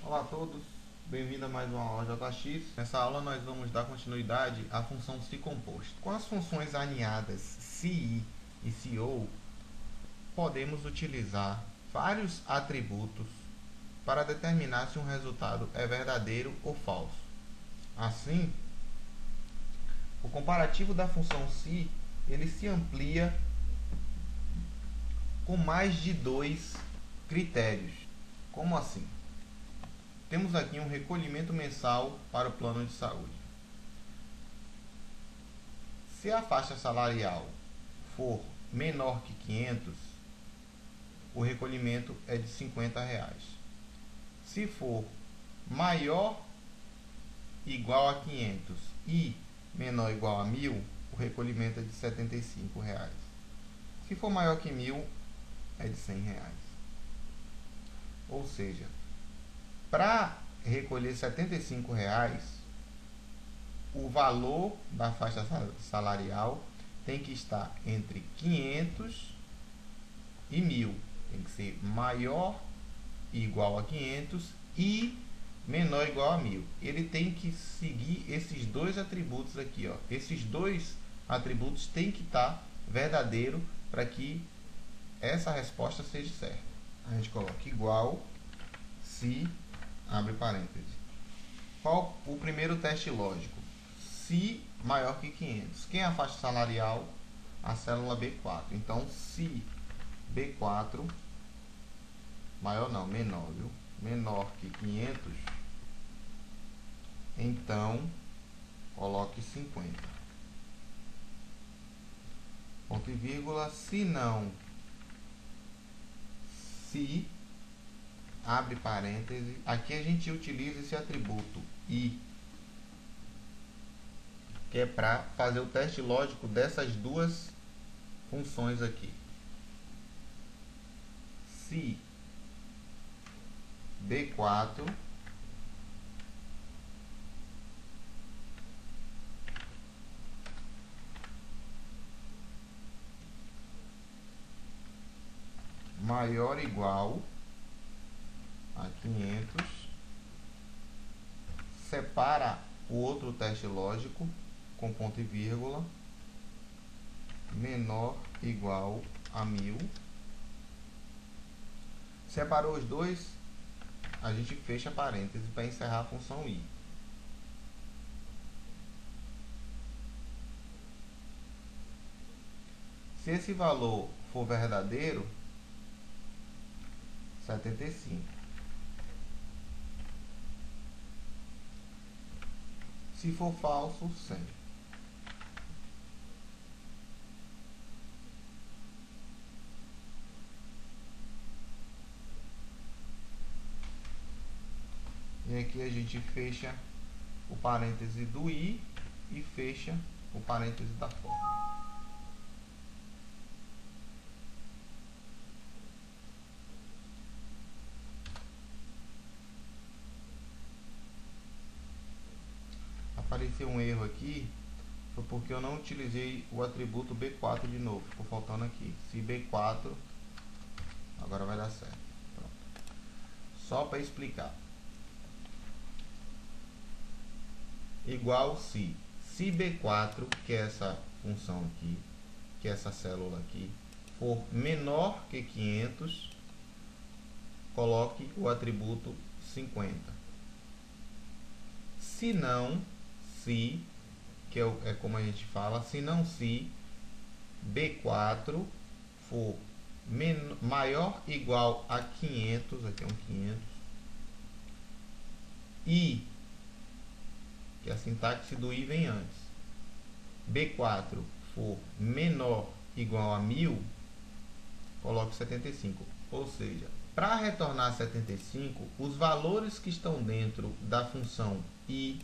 Olá a todos, bem-vindo a mais uma aula JX. Nessa aula nós vamos dar continuidade à função se composto. Com as funções aninhadas se e se ou, podemos utilizar vários atributos para determinar se um resultado é verdadeiro ou falso. Assim, o comparativo da função se ele se amplia com mais de dois critérios. Como assim? Temos aqui um recolhimento mensal para o plano de saúde. Se a faixa salarial for menor que 500, o recolhimento é de R$ 50. Se for maior ou igual a 500 e menor ou igual a 1.000, o recolhimento é de R$ 75. Se for maior que 1.000, é de R$ 100. Ou seja, para recolher R$ 75, o valor da faixa salarial tem que estar entre 500 e 1.000. Tem que ser maior ou igual a 500 e menor ou igual a 1.000. Ele tem que seguir esses dois atributos aqui, ó. Esses dois atributos têm que estar verdadeiro para que essa resposta seja certa. A gente coloca igual se, abre parênteses. Qual o primeiro teste lógico? Se maior que 500. Quem é a faixa salarial? A célula B4. Então, se B4 maior não, menor, viu? Menor que 500, então coloque 50. Ponto e vírgula. Se não, se, abre parêntese. Aqui a gente utiliza esse atributo i, que é para fazer o teste lógico dessas duas funções aqui. Se B4 maior ou igual a 500, separa o outro teste lógico com ponto e vírgula, menor ou igual a 1.000. Separou os dois, a gente fecha parênteses para encerrar a função i. Se esse valor for verdadeiro, 75. Se for falso, 100. E aqui a gente fecha o parêntese do i e fecha o parêntese da for. Apareceu um erro aqui, foi porque eu não utilizei o atributo B4 de novo, ficou faltando aqui. Se B4, agora vai dar certo. Pronto. Só para explicar. Igual se B4, que é essa função aqui, que é essa célula aqui, for menor que 500, coloque o atributo 50. Se não, se, que é como a gente fala, se não se B4 for maior ou igual a 500, aqui é um 500, e, que a sintaxe do i vem antes, B4 for menor ou igual a 1.000, coloque 75. Ou seja, para retornar 75, os valores que estão dentro da função i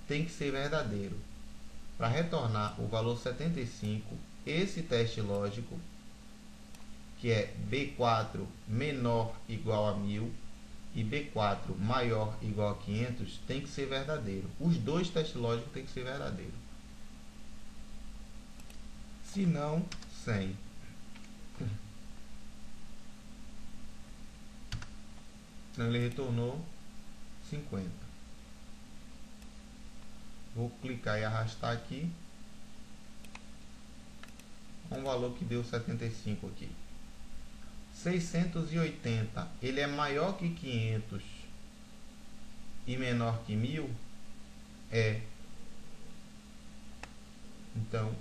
tem que ser verdadeiro. Para retornar o valor 75, esse teste lógico, que é B4 menor ou igual a 1.000 e B4 maior ou igual a 500, tem que ser verdadeiro. Os dois testes lógicos tem que ser verdadeiro. Se não, 100. Então ele retornou 50. Vou clicar e arrastar aqui. Um valor que deu 75 aqui. 680, ele é maior que 500 e menor que 1000? É. Então,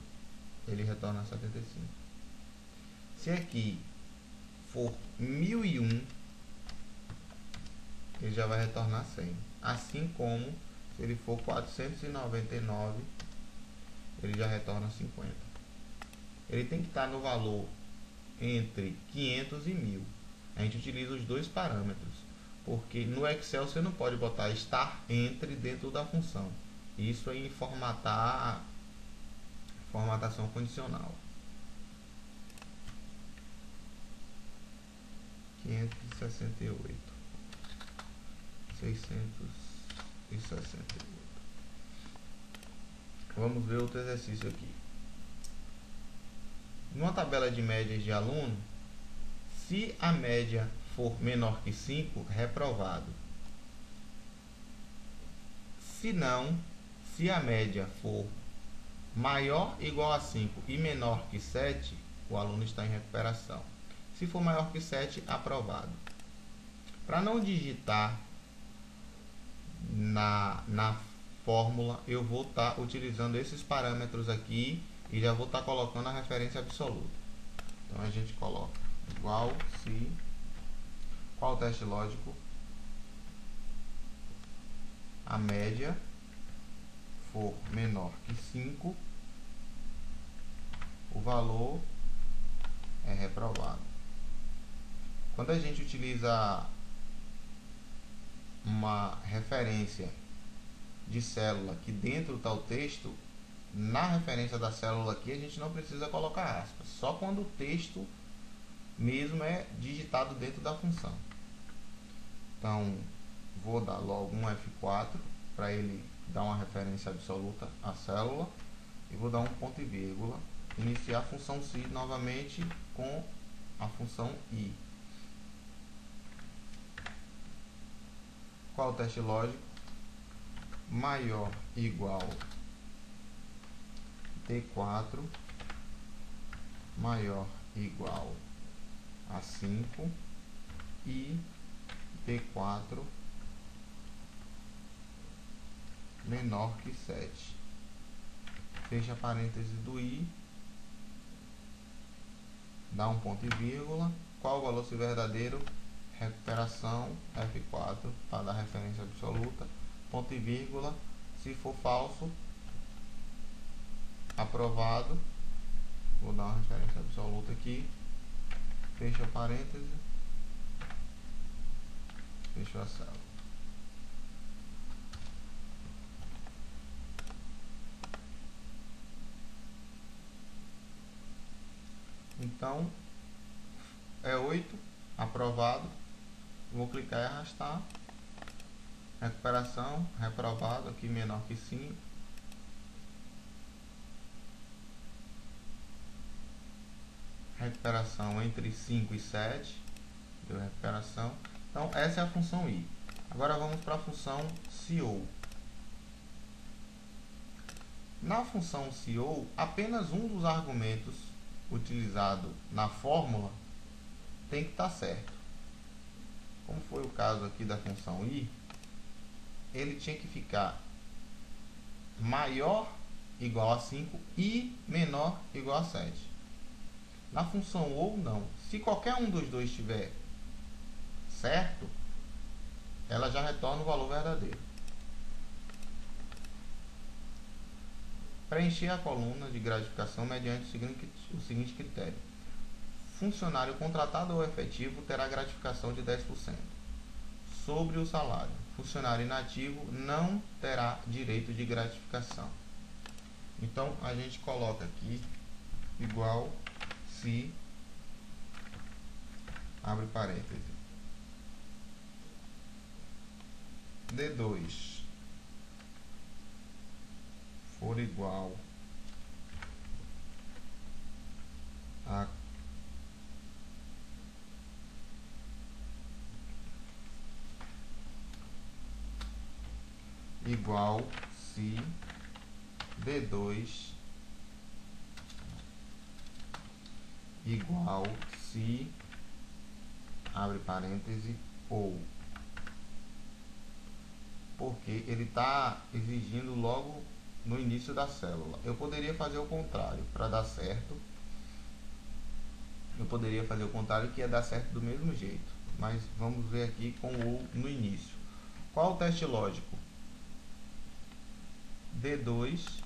ele retorna 75. Se aqui for 1001, ele já vai retornar 100. Assim como, se ele for 499, ele já retorna 50. Ele tem que estar no valor entre 500 e 1000. A gente utiliza os dois parâmetros, porque no Excel você não pode botar estar entre dentro da função. Isso é em formatação condicional. 568, 668. Vamos ver outro exercício aqui. Numa tabela de médias de aluno, se a média for menor que 5, reprovado. Se não, se a média for maior ou igual a 5 e menor que 7, o aluno está em recuperação. Se for maior que 7, aprovado. Para não digitar na fórmula, eu vou estar utilizando esses parâmetros aqui e já vou estar colocando a referência absoluta. Então a gente coloca igual se qual o teste lógico? A média for menor que 5, o valor é reprovado. Quando a gente utiliza uma referência de célula que dentro está o texto, na referência da célula aqui a gente não precisa colocar aspas, só quando o texto mesmo é digitado dentro da função. Então, vou dar logo um F4 para ele dar uma referência absoluta à célula e vou dar um ponto e vírgula, iniciar a função si novamente com a função i. Qual o teste lógico? Maior igual D4 maior igual a 5 e D4 menor que 7. Fecha parênteses do i, dá um ponto e vírgula. Qual o valor se verdadeiro? Recuperação F4 para dar referência absoluta, ponto e vírgula. Se for falso, aprovado. Vou dar uma referência absoluta aqui, fecha parêntese, fecha a célula. Então, é 8, aprovado. Vou clicar e arrastar. Recuperação, reprovado, aqui menor que 5. Recuperação entre 5 e 7. Deu recuperação. Então, essa é a função i. Agora vamos para a função CO. Na função CO, apenas um dos argumentos utilizado na fórmula tem que estar certo. Como foi o caso aqui da função i, ele tinha que ficar maior igual a 5 e menor igual a 7. Na função ou não, se qualquer um dos dois estiver certo, ela já retorna o valor verdadeiro. Preencher a coluna de gratificação mediante o seguinte critério. Funcionário contratado ou efetivo terá gratificação de 10% sobre o salário. Funcionário inativo não terá direito de gratificação. Então, a gente coloca aqui igual se, abre parênteses, D2 for igual a igual se D2 igual se, abre parêntese, ou. Porque ele está exigindo logo no início da célula. Eu poderia fazer o contrário para dar certo. Eu poderia fazer o contrário, que ia dar certo do mesmo jeito. Mas vamos ver aqui com o ou no início. Qual o teste lógico? D2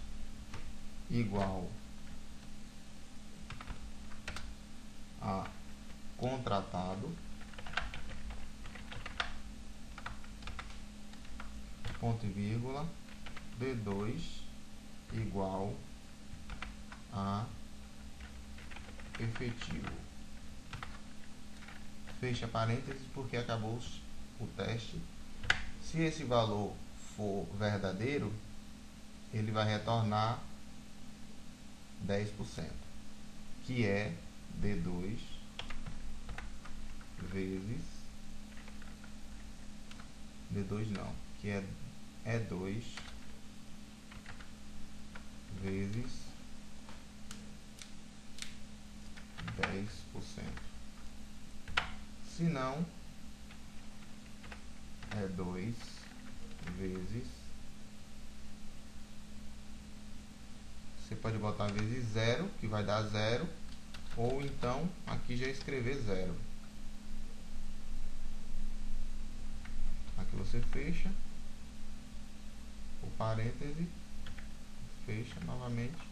igual a contratado, ponto e vírgula, D2 igual a efetivo. Fecha parênteses porque acabou o teste. Se esse valor for verdadeiro, ele vai retornar 10%, que é D2 vezes D2 não, que é 2 vezes 10%. Se não, é 2 vezes, você pode botar vezes 0, que vai dar 0, ou então aqui já escrever 0. Aqui você fecha o parêntese, fecha novamente.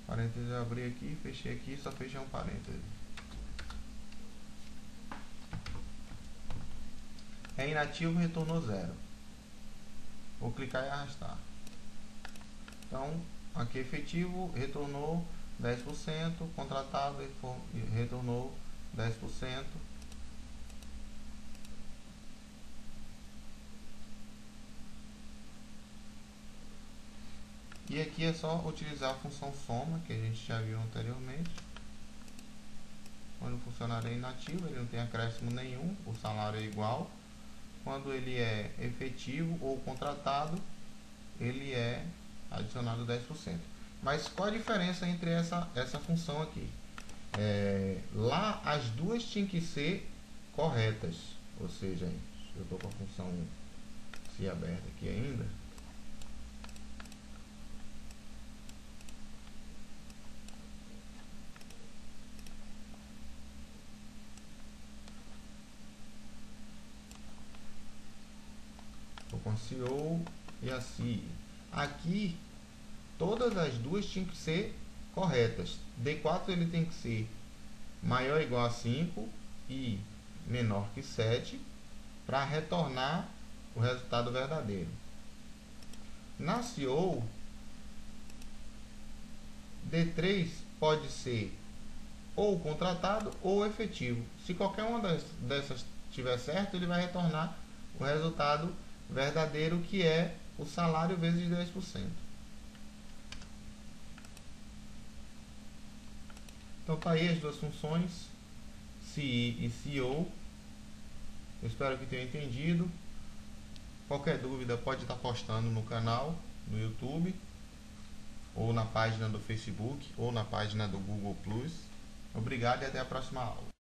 Parêntese eu abri aqui, fechei aqui, só fechei um parêntese. É inativo, retornou 0. Vou clicar e arrastar. Então, aqui efetivo, retornou 10%, contratado, retornou 10%. E aqui é só utilizar a função soma, que a gente já viu anteriormente. Quando o funcionário é inativo, ele não tem acréscimo nenhum, o salário é igual. Quando ele é efetivo ou contratado, ele é adicionado 10%. Mas qual a diferença entre essa função aqui? Lá as duas tinham que ser corretas. Ou seja, eu estou com a função se aberta aqui ainda. Estou com a CO e a CI. Aqui, todas as duas tinham que ser corretas. D4 ele tem que ser maior ou igual a 5 e menor que 7 para retornar o resultado verdadeiro. Na CO, D3 pode ser ou contratado ou efetivo. Se qualquer uma dessas estiver certo, ele vai retornar o resultado verdadeiro, que é o salário vezes 10%. Então tá aí as duas funções, CI e CO. Eu espero que tenham entendido. Qualquer dúvida pode estar postando no canal, no YouTube, ou na página do Facebook, ou na página do Google+. Obrigado e até a próxima aula.